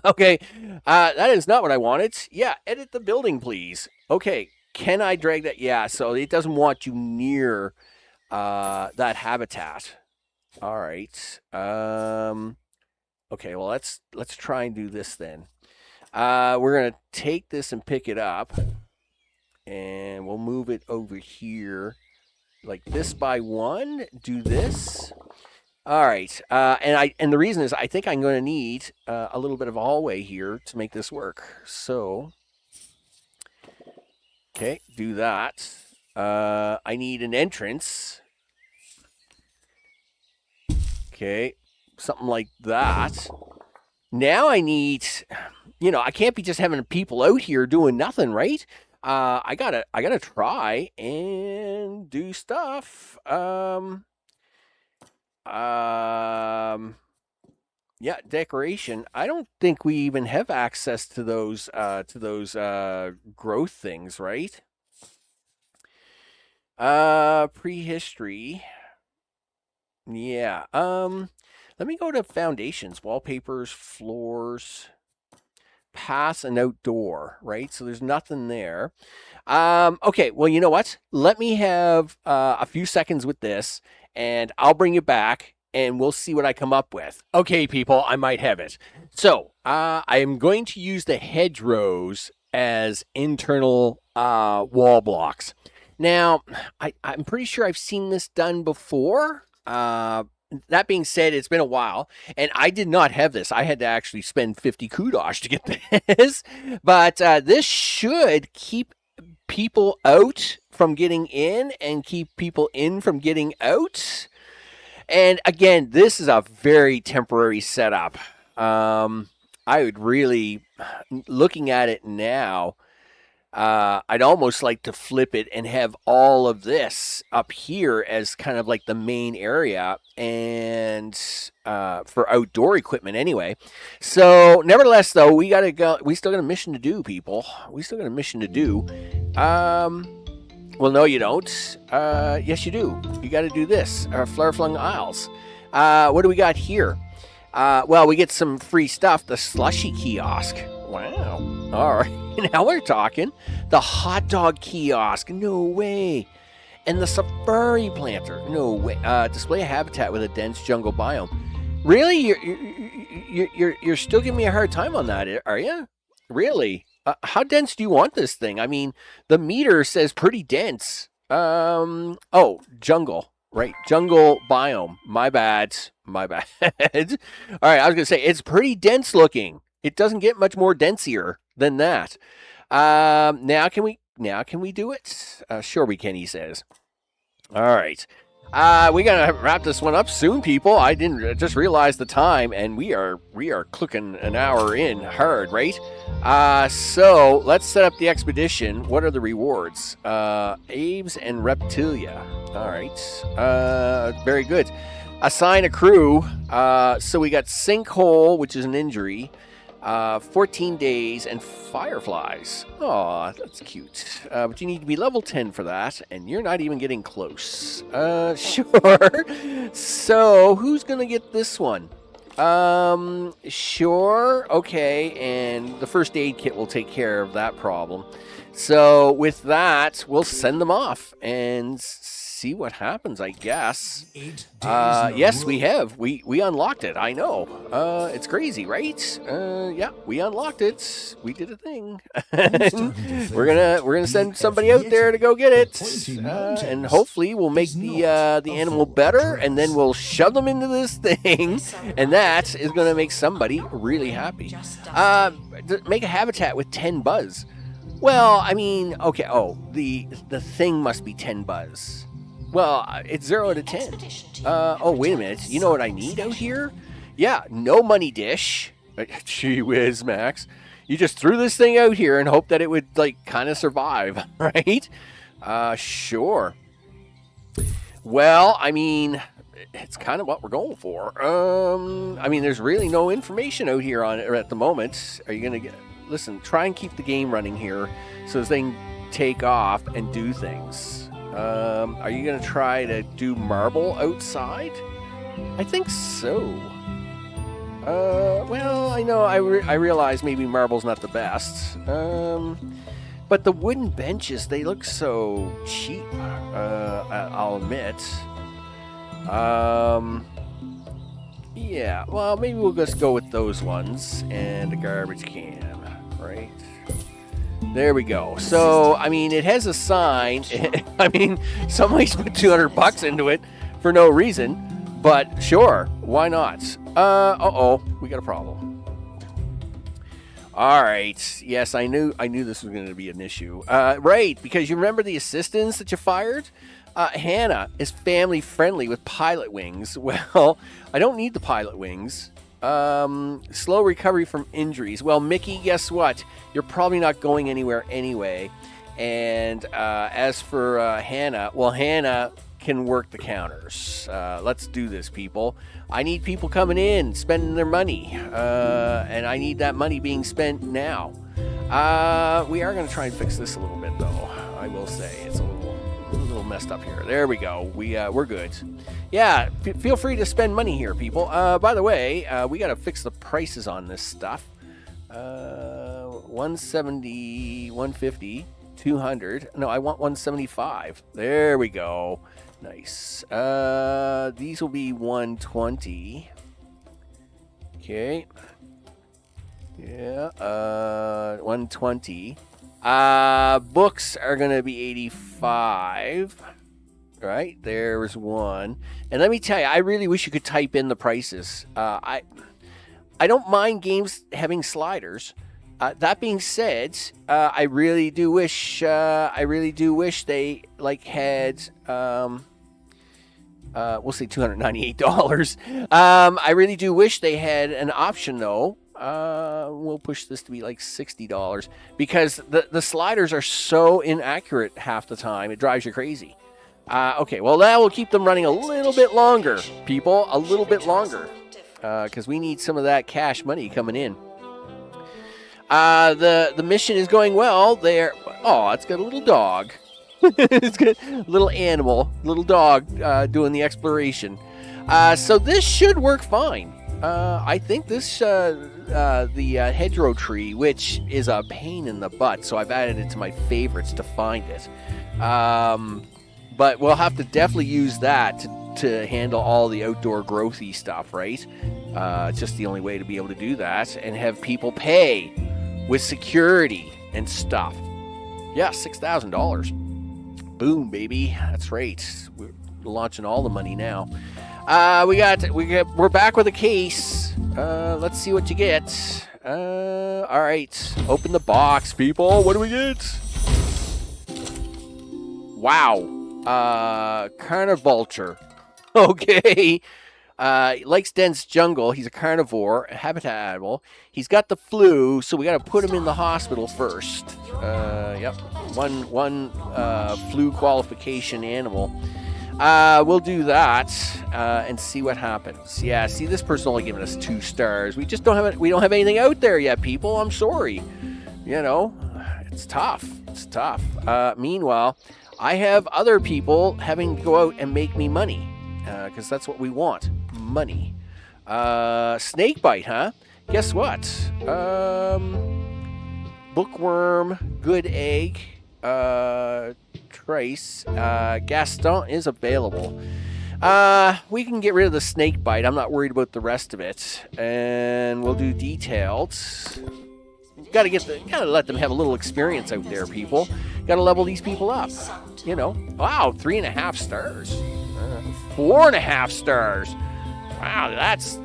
Okay, that is not what I wanted. Yeah, edit the building, please. Okay, can I drag that? Yeah, so it doesn't want you near that habitat. All right. Okay, well, let's try and do this then. We're going to take this and pick it up, and we'll move it over here like this by one. Do this. All right. And the reason is I think I'm going to need a little bit of a hallway here to make this work. So, okay, do that. I need an entrance. Okay, something like that. Now I need, I can't be just having people out here doing nothing, right? I gotta try and do stuff. Yeah, decoration. I don't think we even have access to those growth things, right? Prehistory. Yeah. Let me go to foundations, wallpapers, floors, paths, and outdoor, right? So there's nothing there. Okay, well, you know what? Let me have a few seconds with this, and I'll bring you back, and we'll see what I come up with. Okay, people, I might have it. So I am going to use the hedgerows as internal wall blocks. Now, I'm pretty sure I've seen this done before. That being said, it's been a while, and I did not have this. I had to actually spend 50 kudos to get this. But this should keep people out from getting in and keep people in from getting out. And again, this is a very temporary setup. I would really, looking at it now, I'd almost like to flip it and have all of this up here as kind of like the main area and for outdoor equipment anyway. So nevertheless, though, we gotta go. We still got a mission to do, people. We still got a mission to do. Well, no, you don't. Yes, you do. You got to do this. Far-flung Isles. What do we got here? Well, we get some free stuff. The slushy kiosk. Wow. All right. Now we're talking. The hot dog kiosk. No way. And the safari planter. No way. Display a habitat with a dense jungle biome. Really? You're still giving me a hard time on that, are you? Really? How dense do you want this thing? I mean, the meter says pretty dense. Oh, jungle. Right. Jungle biome. My bad. All right. I was going to say, it's pretty dense looking. It doesn't get much more densier than that. Now can we do it? Sure we can, he says. All right. We gotta wrap this one up soon, people. I didn't just realize the time, and we are clicking an hour in hard, right? So let's set up the expedition. What are the rewards? Aves and Reptilia. All right. Very good. Assign a crew. So we got Sinkhole, which is an injury. 14 days, and fireflies. Aw, that's cute. But you need to be level 10 for that, and you're not even getting close. Sure. So, who's gonna get this one? Sure. Okay, and the first aid kit will take care of that problem. So, with that, we'll send them off and see what happens, I guess. Yes, we have. We unlocked it. I know. It's crazy, right? Yeah, we unlocked it. We did a thing. we're gonna send somebody out there to go get it, and hopefully we'll make the animal better, and then we'll shove them into this thing, and that is gonna make somebody really happy. Make a habitat with 10 buzz. Well, I mean, okay. Oh, the thing must be 10 buzz. Well, it's 0 to 10. Oh, wait a minute. You know what I need out here? Yeah, no money dish. Gee whiz, Max. You just threw this thing out here and hoped that it would, like, kind of survive, right? Sure. Well, I mean, it's kind of what we're going for. I mean, there's really no information out here on it at the moment. Are you going to get... Listen, try and keep the game running here so this thing take off and do things. Are you going to try to do marble outside? I think so. Well, I know I realize maybe marble's not the best. But the wooden benches, they look so cheap, I'll admit. Yeah, well, maybe we'll just go with those ones and a garbage can, right? There we go. So, I mean, it has a sign. I mean, somebody's put $200 into it for no reason, but sure, why not? Uh-oh, we got a problem. All right. Yes, I knew this was going to be an issue. Right, because you remember the assistants that you fired? Hannah is family friendly with pilot wings. Well, I don't need the pilot wings. Slow recovery from injuries. Well, Mickey, guess what? You're probably not going anywhere anyway. And as for Hannah, well, Hannah can work the counters. Let's do this, people. I need people coming in, spending their money. And I need that money being spent now. We are going to try and fix this a little bit, though. I will say it's a little messed up here. There we go. We're good. Yeah, feel free to spend money here, people. By the way, we got to fix the prices on this stuff. 170, 150, 200. No, I want 175. There we go. Nice. These will be 120. Okay. Yeah. 120. Books are going to be 85. Right, there's one. And let me tell you, I really wish you could type in the prices. I don't mind games having sliders. That being said, I really do wish they like had we'll say $298. I really do wish they had an option though. We'll push this to be like $60 because the sliders are so inaccurate half the time. It drives you crazy. Okay, well, that will keep them running a little bit longer, people. A little bit longer. Because we need some of that cash money coming in. The mission is going well. Oh, it's got a little dog. It's got a little animal, little dog doing the exploration. So this should work fine. I think this, the hedgerow tree, which is a pain in the butt, so I've added it to my favorites to find it. But we'll have to definitely use that to handle all the outdoor growthy stuff, right? It's just the only way to be able to do that and have people pay with security and stuff. Yeah, $6,000. Boom, baby. That's right. We're launching all the money now. We're back with a case. Let's see what you get. All right. Open the box, people. What do we get? Wow. Carnivulture. Okay. Likes dense jungle. He's a carnivore, a habitat animal. He's got the flu, so we got to put him in the hospital first. Yep. One flu qualification animal. We'll do that and see what happens. Yeah, see, this person only giving us 2 stars. We just don't have anything out there yet, people. I'm sorry. You know, it's tough. It's tough. Meanwhile, I have other people having to go out and make me money because that's what we want. Money. Snakebite, huh? Guess what? Bookworm, good egg, trace, Gaston is available. We can get rid of the snakebite. I'm not worried about the rest of it. And we'll do detailed. Gotta let them have a little experience out there, people. Gotta level these people up. You know. Wow, 3.5 stars. 4.5 stars. Wow, that's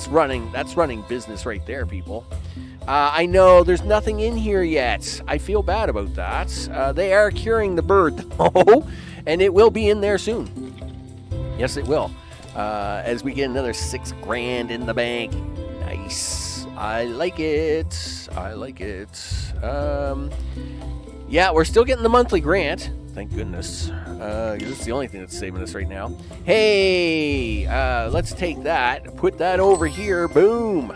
running business right there, people. I know there's nothing in here yet. I feel bad about that. They are curing the bird, though, and it will be in there soon. Yes, it will. As we get another $6,000 in the bank. Nice. I like it. Yeah, we're still getting the monthly grant. Thank goodness. This is the only thing that's saving us right now. Hey, let's take that, put that over here. Boom.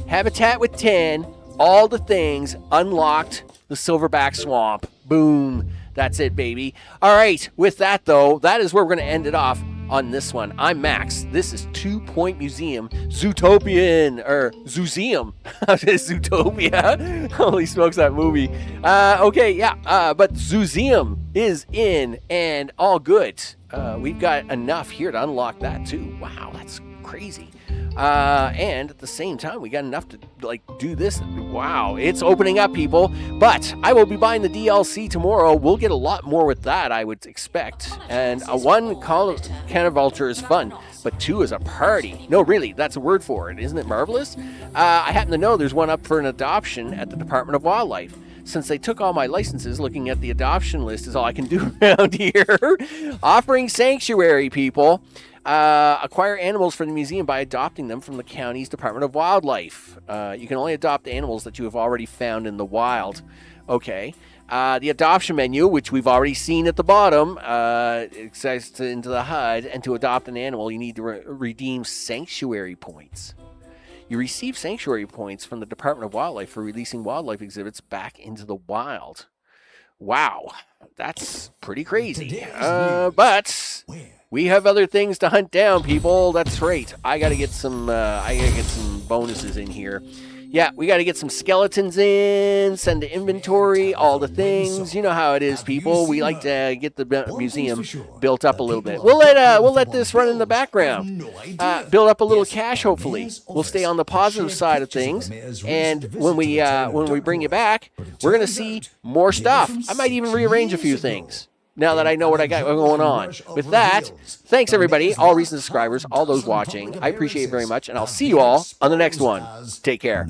Habitat with 10. All the things unlocked. The silverback swamp. Boom. That's it, baby. All right. With that, though, that is where we're going to end it off on this one. I'm Max. This is 2 Point Museum. Zootopian. Or Zooseum. Zootopia. Holy smokes, that movie. Okay, yeah. But Zooseum is in and all good. We've got enough here to unlock that, too. Wow, that's crazy. And at the same time, we got enough to like do this. Wow, it's opening up, people. But I will be buying the DLC tomorrow. We'll get a lot more with that, I would expect. And one can of vulture is fun, but 2 is a party. No, really, that's a word for it. Isn't it marvelous? I happen to know there's one up for an adoption at the Department of Wildlife. Since they took all my licenses, looking at the adoption list is all I can do around here. Offering sanctuary, people. Acquire animals for the museum by adopting them from the county's Department of Wildlife. You can only adopt animals that you have already found in the wild. Okay. The adoption menu, which we've already seen at the bottom, access into the HUD, and to adopt an animal, you need to redeem sanctuary points. You receive sanctuary points from the Department of Wildlife for releasing wildlife exhibits back into the wild. Wow, that's pretty crazy. But we have other things to hunt down, people. That's right. I gotta get some bonuses in here. Yeah, we got to get some skeletons in, send to inventory, all the things. You know how it is, people. We like to get the museum built up a little bit. We'll let this run in the background. Build up a little cash, hopefully. We'll stay on the positive side of things. And when we bring you back, we're going to see more stuff. I might even rearrange a few things now that I know what I got going on. With that, thanks everybody, all recent subscribers, all those watching. I appreciate it very much, and I'll see you all on the next one. Take care.